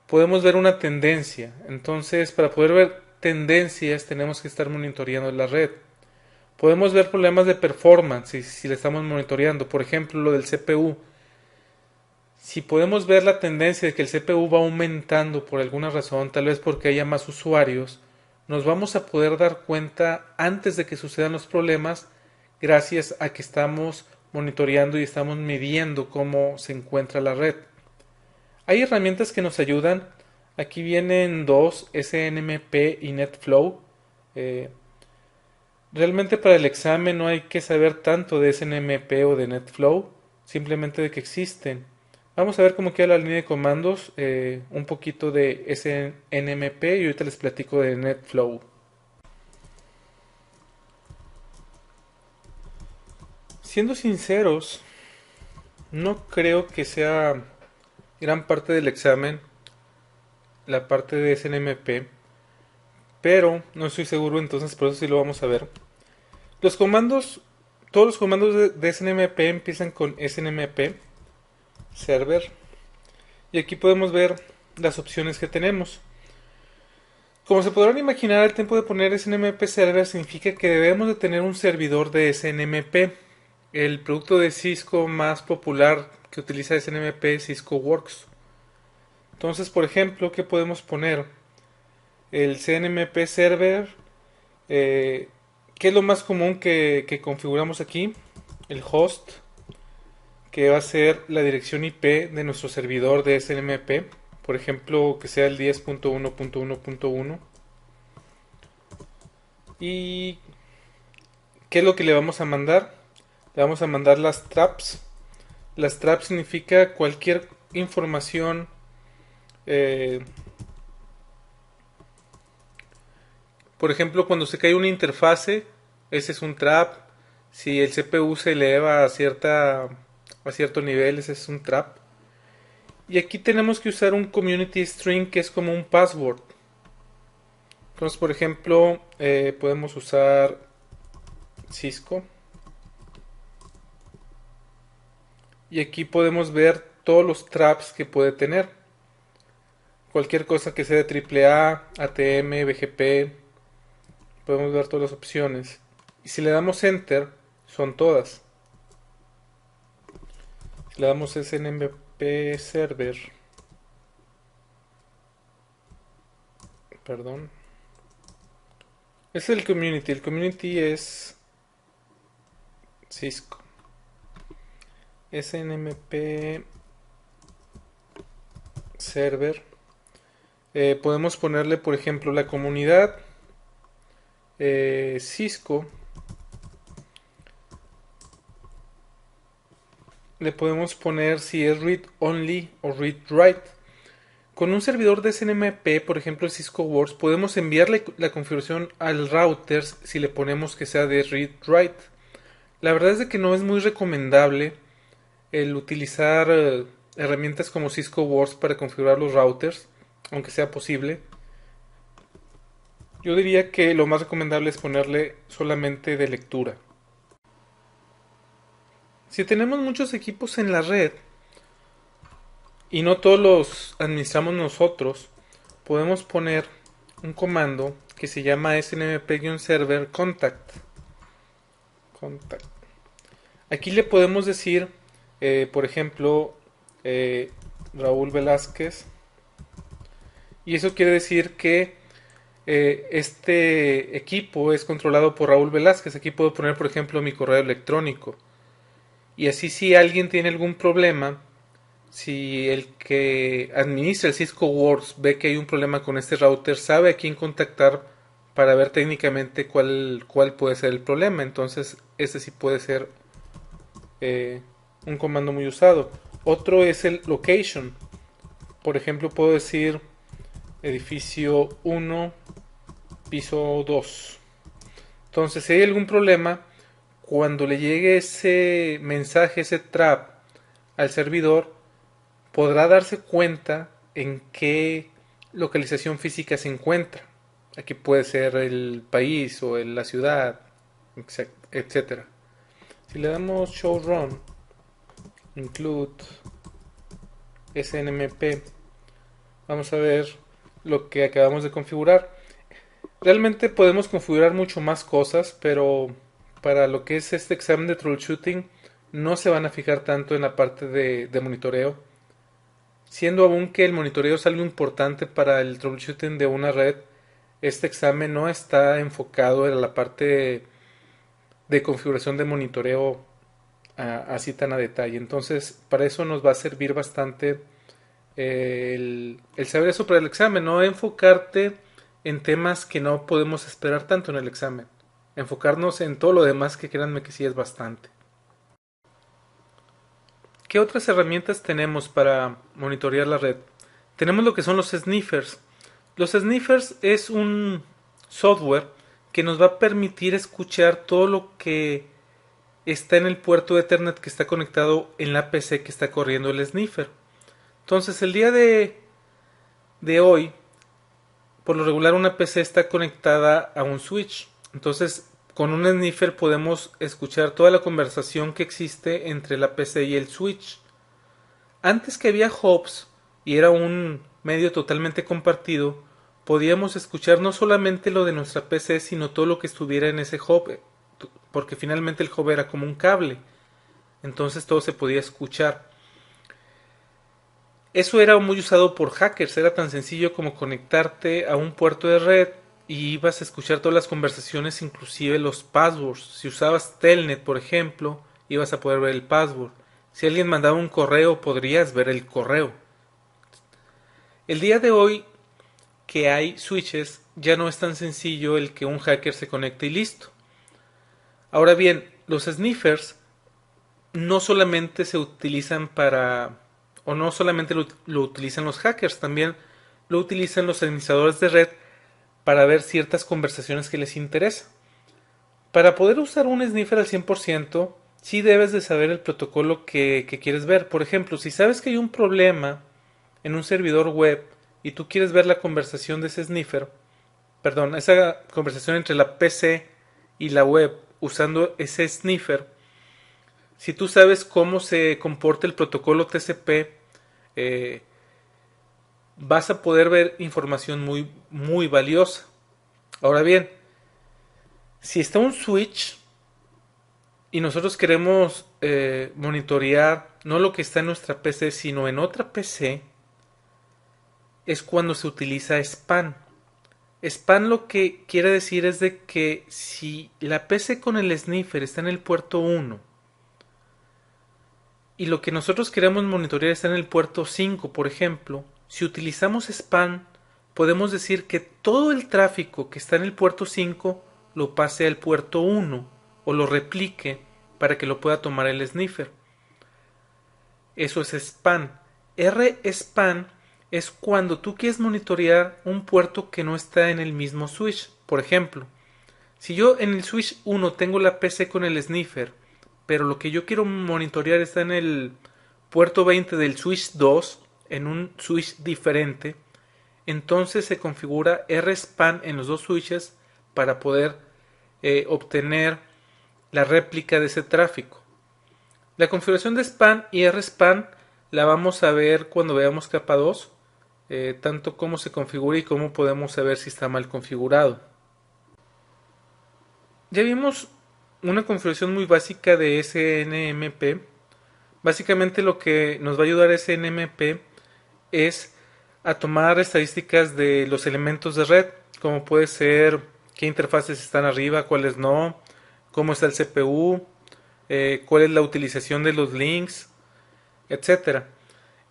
podemos ver una tendencia. Entonces, para poder ver tendencias tenemos que estar monitoreando la red. Podemos ver problemas de performance si le estamos monitoreando. Por ejemplo, lo del CPU. Si podemos ver la tendencia de que el CPU va aumentando por alguna razón, tal vez porque haya más usuarios, nos vamos a poder dar cuenta antes de que sucedan los problemas gracias a que estamos monitoreando y estamos midiendo cómo se encuentra la red. Hay herramientas que nos ayudan. Aquí vienen dos, SNMP y NetFlow. Eh, Realmente para el examen no hay que saber tanto de SNMP o de NetFlow, simplemente de que existen. Vamos a ver cómo queda la línea de comandos, un poquito de SNMP y ahorita les platico de NetFlow. Siendo sinceros, no creo que sea gran parte del examen la parte de SNMP, pero no estoy seguro, entonces por eso sí lo vamos a ver. Los comandos, todos los comandos de SNMP empiezan con SNMP server y aquí podemos ver las opciones que tenemos. Como se podrán imaginar, el tiempo de poner SNMP server significa que debemos de tener un servidor de SNMP. El producto de Cisco más popular que utiliza SNMP es Cisco Works. Entonces, por ejemplo, ¿qué podemos poner? El CNMP server, ¿qué es lo más común que configuramos aquí? El host, que va a ser la dirección IP de nuestro servidor de SNMP, por ejemplo, que sea el 10.1.1.1. ¿Y qué es lo que le vamos a mandar? Le vamos a mandar las traps. Las traps significa cualquier información por ejemplo, cuando se cae una interfase, ese es un trap. Si el CPU se eleva a cierto nivel, ese es un trap. Y aquí tenemos que usar un community string que es como un password. Entonces, por ejemplo, podemos usar Cisco. Y aquí podemos ver todos los traps que puede tener. Cualquier cosa que sea de AAA, ATM, BGP, podemos ver todas las opciones. Y si le damos Enter, son todas. Si le damos SNMP server, perdón. Es el community. El community es Cisco. SNMP server. Podemos ponerle, por ejemplo, la comunidad Cisco. Le podemos poner si es read only o read write. Con un servidor de SNMP, por ejemplo Cisco Works, podemos enviarle la configuración al router si le ponemos que sea de read write. La verdad es de que no es muy recomendable el utilizar herramientas como Cisco Works para configurar los routers, aunque sea posible. Yo diría que lo más recomendable es ponerle solamente de lectura. Si tenemos muchos equipos en la red y no todos los administramos nosotros, podemos poner un comando que se llama snmp-server contact. Aquí le podemos decir, por ejemplo, Raúl Velázquez, y eso quiere decir que este equipo es controlado por Raúl Velázquez. Aquí puedo poner, por ejemplo, mi correo electrónico. Y así si alguien tiene algún problema, si el que administra el Cisco Works ve que hay un problema con este router, sabe a quién contactar para ver técnicamente cuál puede ser el problema. Entonces, este sí puede ser un comando muy usado. Otro es el location. Por ejemplo, puedo decir edificio 1 piso 2. Entonces, si hay algún problema, cuando le llegue ese mensaje, ese trap al servidor, podrá darse cuenta en qué localización física se encuentra. Aquí puede ser el país o la ciudad, etcétera. Si le damos show run, include snmp, vamos a ver lo que acabamos de configurar. Realmente podemos configurar mucho más cosas, pero para lo que es este examen de troubleshooting no se van a fijar tanto en la parte de monitoreo, siendo aún que el monitoreo es algo importante para el troubleshooting de una red. Este examen no está enfocado en la parte de configuración de monitoreo así tan a detalle. Entonces, para eso nos va a servir bastante el saber eso para el examen, no enfocarte en temas que no podemos esperar tanto en el examen. Enfocarnos en todo lo demás, que créanme que sí es bastante. ¿Qué otras herramientas tenemos para monitorear la red? Tenemos lo que son los sniffers. Los sniffers es un software que nos va a permitir escuchar todo lo que está en el puerto de Ethernet que está conectado en la PC que está corriendo el sniffer. Entonces, el día de hoy, por lo regular una PC está conectada a un switch. Entonces, con un sniffer podemos escuchar toda la conversación que existe entre la PC y el switch. Antes, que había hubs y era un medio totalmente compartido, podíamos escuchar no solamente lo de nuestra PC, sino todo lo que estuviera en ese hub, porque finalmente el hub era como un cable. Entonces todo se podía escuchar. Eso era muy usado por hackers, era tan sencillo como conectarte a un puerto de red y ibas a escuchar todas las conversaciones, inclusive los passwords. Si usabas Telnet, por ejemplo, ibas a poder ver el password. Si alguien mandaba un correo, podrías ver el correo. El día de hoy, que hay switches, ya no es tan sencillo el que un hacker se conecte y listo. Ahora bien, los sniffers no solamente se utilizan o no solamente lo utilizan los hackers, también lo utilizan los administradores de red para ver ciertas conversaciones que les interesa. Para poder usar un sniffer al 100%, sí debes de saber el protocolo que quieres ver. Por ejemplo, si sabes que hay un problema en un servidor web y tú quieres ver la conversación de ese sniffer, perdón, esa conversación entre la PC y la web usando ese sniffer, si tú sabes cómo se comporta el protocolo TCP, vas a poder ver información muy, muy valiosa. Ahora bien, si está un switch y nosotros queremos monitorear no lo que está en nuestra PC, sino en otra PC, es cuando se utiliza span. Span lo que quiere decir es de que si la PC con el sniffer está en el puerto 1 y lo que nosotros queremos monitorear está en el puerto 5, por ejemplo, si utilizamos span, podemos decir que todo el tráfico que está en el puerto 5 lo pase al puerto 1 o lo replique para que lo pueda tomar el sniffer. Eso es span. Rspan es cuando tú quieres monitorear un puerto que no está en el mismo switch. Por ejemplo, si yo en el switch 1 tengo la PC con el sniffer, pero lo que yo quiero monitorear está en el puerto 20 del switch 2, en un switch diferente, entonces se configura rspan en los dos switches para poder obtener la réplica de ese tráfico. La configuración de span y rspan la vamos a ver cuando veamos capa 2, tanto cómo se configura y cómo podemos saber si está mal configurado. Ya vimos una configuración muy básica de SNMP. Básicamente lo que nos va a ayudar SNMP es a tomar estadísticas de los elementos de red, como puede ser qué interfaces están arriba, cuáles no, cómo está el CPU, cuál es la utilización de los links, etcétera.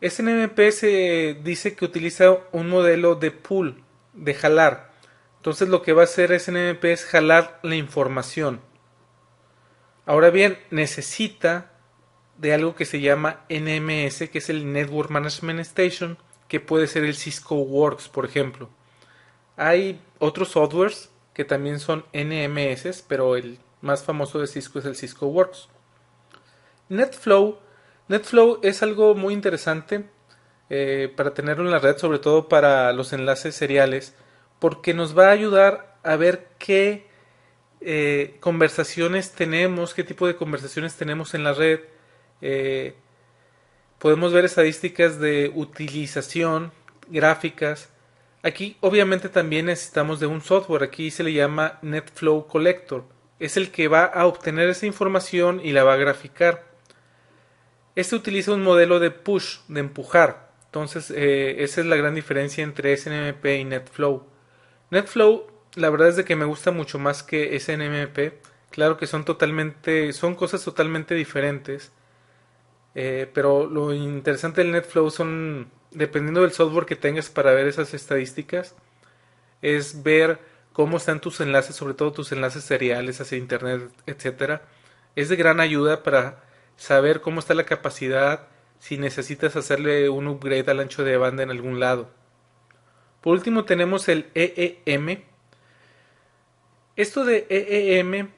SNMP se dice que utiliza un modelo de pull, de jalar. Entonces lo que va a hacer SNMP es jalar la información. Ahora bien, necesita de algo que se llama NMS, que es el Network Management Station, que puede ser el Cisco Works, por ejemplo. Hay otros softwares que también son NMS, pero el más famoso de Cisco es el Cisco Works. NetFlow, NetFlow es algo muy interesante para tenerlo en la red, sobre todo para los enlaces seriales, porque nos va a ayudar a ver qué conversaciones tenemos, qué tipo de conversaciones tenemos en la red. Eh, Podemos ver estadísticas de utilización, gráficas. Aquí obviamente también necesitamos de un software, aquí se le llama NetFlow Collector. Es el que va a obtener esa información y la va a graficar. Este utiliza un modelo de push, de empujar. Entonces, esa es la gran diferencia entre SNMP y NetFlow. NetFlow, la verdad es de que me gusta mucho más que SNMP. Claro que son cosas totalmente diferentes. Pero lo interesante del NetFlow son, dependiendo del software que tengas para ver esas estadísticas, es ver cómo están tus enlaces, sobre todo tus enlaces seriales hacia internet, etcétera. Es de gran ayuda para saber cómo está la capacidad, si necesitas hacerle un upgrade al ancho de banda en algún lado. Por último tenemos el EEM. Esto de EEM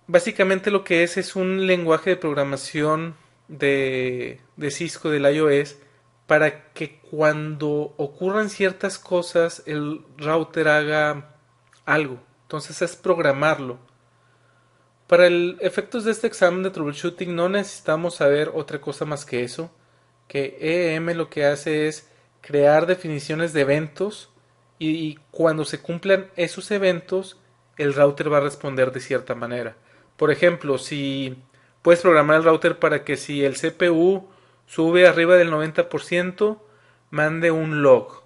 básicamente lo que es un lenguaje de programación de Cisco, del iOS, para que cuando ocurran ciertas cosas el router haga algo. Entonces es programarlo. Para el efectos de este examen de troubleshooting no necesitamos saber otra cosa más que eso, que EEM lo que hace es crear definiciones de eventos y cuando se cumplan esos eventos el router va a responder de cierta manera. Por ejemplo, si puedes programar el router para que si el CPU sube arriba del 90%, mande un log.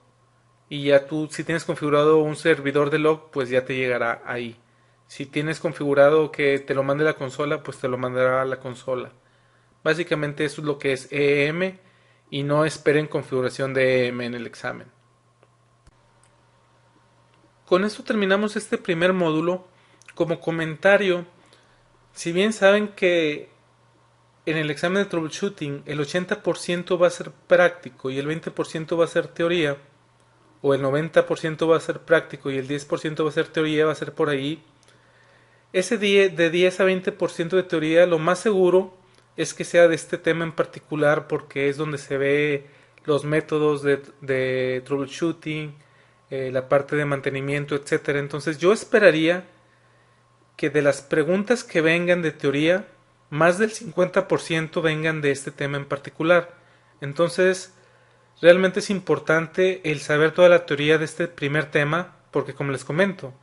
Y ya tú, si tienes configurado un servidor de log, pues ya te llegará ahí. Si tienes configurado que te lo mande la consola, pues te lo mandará a la consola. Básicamente eso es lo que es EEM y no esperen configuración de EEM en el examen. Con esto terminamos este primer módulo. Como comentario, si bien saben que en el examen de troubleshooting el 80% va a ser práctico y el 20% va a ser teoría, o el 90% va a ser práctico y el 10% va a ser teoría, va a ser por ahí. Ese de 10 a 20% de teoría, lo más seguro es que sea de este tema en particular porque es donde se ve los métodos de troubleshooting, la parte de mantenimiento, etcétera. Entonces yo esperaría que de las preguntas que vengan de teoría, más del 50% vengan de este tema en particular. Entonces, realmente es importante el saber toda la teoría de este primer tema, porque como les comento,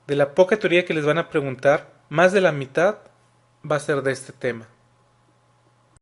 de la poca teoría que les van a preguntar, más de la mitad va a ser de este tema.